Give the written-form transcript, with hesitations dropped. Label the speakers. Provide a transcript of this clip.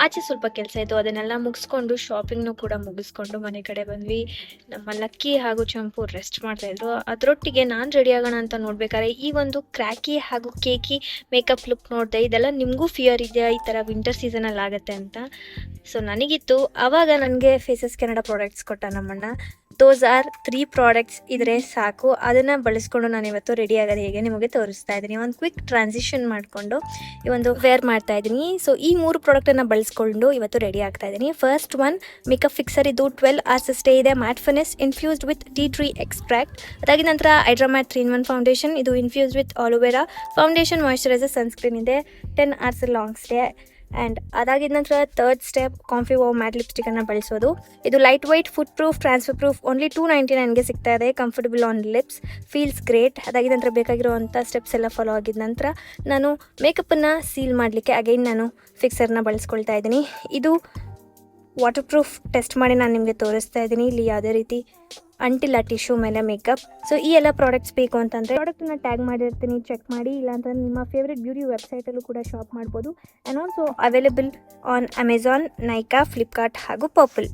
Speaker 1: ಆಚೆ ಸ್ವಲ್ಪ ಕೆಲಸ ಇತ್ತು, ಅದನ್ನೆಲ್ಲ ಮುಗಿಸ್ಕೊಂಡು ಶಾಪಿಂಗ್ನು ಕೂಡ ಮುಗಿಸ್ಕೊಂಡು ಮನೆ ಕಡೆ ಬಂದ್ವಿ. ನಮ್ಮ ಲಕ್ಕಿ ಹಾಗೂ ಚಂಪು ರೆಸ್ಟ್ ಮಾಡ್ತಾಯಿದ್ರು. ಅದರೊಟ್ಟಿಗೆ ನಾನು ರೆಡಿ ಆಗೋಣ ಅಂತ ನೋಡ್ಬೇಕಾದ್ರೆ ಈ ಒಂದು ಕ್ರ್ಯಾಕಿ ಹಾಗೂ ಕೇಕಿ ಮೇಕಪ್ ಲುಕ್ ನೋಡಿದೆ. ಇದೆಲ್ಲ ನಿಮಗೂ ಫಿಯರ್ ಇದೆಯಾ ಈ ಥರ ವಿಂಟರ್ ಸೀಸನಲ್ಲಿ ಆಗುತ್ತೆ ಅಂತ? ಸೊ ನನಗಿತ್ತು. ಆವಾಗ ನನಗೆ ಫೇಸಸ್ ಕೆನಡಾ ಪ್ರಾಡಕ್ಟ್ಸ್ ಕೊಟ್ಟ ನಮ್ಮಣ್ಣ. ದೋಸ್ ಆರ್ 3 ಪ್ರಾಡಕ್ಟ್ಸ್ ಇದ್ರೆ ಸಾಕು. ಅದನ್ನು ಬಳಸ್ಕೊಂಡು ನಾನು ಇವತ್ತು ರೆಡಿ ಆಗೋದು ಹೇಗೆ ನಿಮಗೆ ತೋರಿಸ್ತಾ ಇದ್ದೀನಿ. ಒಂದು ಕ್ವಿಕ್ ಟ್ರಾನ್ಸಿಷನ್ ಮಾಡಿಕೊಂಡು ಈ ಒಂದು ವೇರ್ ಮಾಡ್ತಾ ಇದ್ದೀನಿ. ಸೊ ಈ 3 ಪ್ರಾಡಕ್ಟನ್ನು ಬಳಸ್ಕೊಂಡು ಇವತ್ತು ರೆಡಿ ಆಗ್ತಾ ಇದ್ದೀನಿ. First one makeup fixer. ಇದು 12 hours ಸ್ಟೇ ಇದೆ. Matte finish infused with tea tree extract. ಅದಾಗಿದ ನಂತರ ಹೈಡ್ರಾಮ್ಯಾಟ್ 3-in-1 ಫೌಂಡೇಶನ್. ಇದು infused with aloe vera foundation moisturiser sunscreen ಇದೆ. 10 hours ಲಾಂಗ್ ಸ್ಟೇ. ಆ್ಯಂಡ್ ಅದಾಗಿದ ನಂತರ third step comfy wow matte ಲಿಪ್ಸ್ಟಿಕನ್ನು ಬಳಸೋದು. ಇದು lightweight, food proof, transfer proof, only $2.99ಗೆ ಸಿಗ್ತಾ ಇದೆ. Comfortable on lips, feels great. ಅದಾಗಿದ ನಂತರ ಬೇಕಾಗಿರುವಂಥ ಸ್ಟೆಪ್ಸ್ ಎಲ್ಲ ಫಾಲೋ ಆಗಿದ ನಂತರ ನಾನು ಮೇಕಪ್ಪನ್ನು ಸೀಲ್ ಮಾಡಲಿಕ್ಕೆ ಅಗೈನ್ ನಾನು ಫಿಕ್ಸರ್ನ ಬಳಸ್ಕೊಳ್ತಾ ಇದ್ದೀನಿ. ಇದು ವಾಟರ್ ಪ್ರೂಫ್ ಟೆಸ್ಟ್ ಮಾಡಿ ನಾನು ನಿಮಗೆ ತೋರಿಸ್ತಾ ಇದ್ದೀನಿ. ಇಲ್ಲಿ ಯಾವುದೇ ರೀತಿ ಅಂಟಿಲ್ಲ ಟಿಶ್ಯೂ ಮೇಲೆ ಮೇಕಪ್. ಸೊ ಈ ಎಲ್ಲ ಪ್ರಾಡಕ್ಟ್ಸ್ ಬೇಕು ಅಂತಂದರೆ ಪ್ರಾಡಕ್ಟನ್ನು ಟ್ಯಾಗ್ ಮಾಡಿರ್ತೀನಿ, ಚೆಕ್ ಮಾಡಿ. ಇಲ್ಲಾಂತಂದ್ರೆ ನಿಮ್ಮ ಫೇವ್ರೆಟ್ ಬ್ಯೂಟಿ ವೆಬ್ಸೈಟಲ್ಲೂ ಕೂಡ ಶಾಪ್ ಮಾಡ್ಬೋದು. And also available on Amazon, Nykaa, Flipkart ಹಾಗೂ ಪರ್ಪಲ್.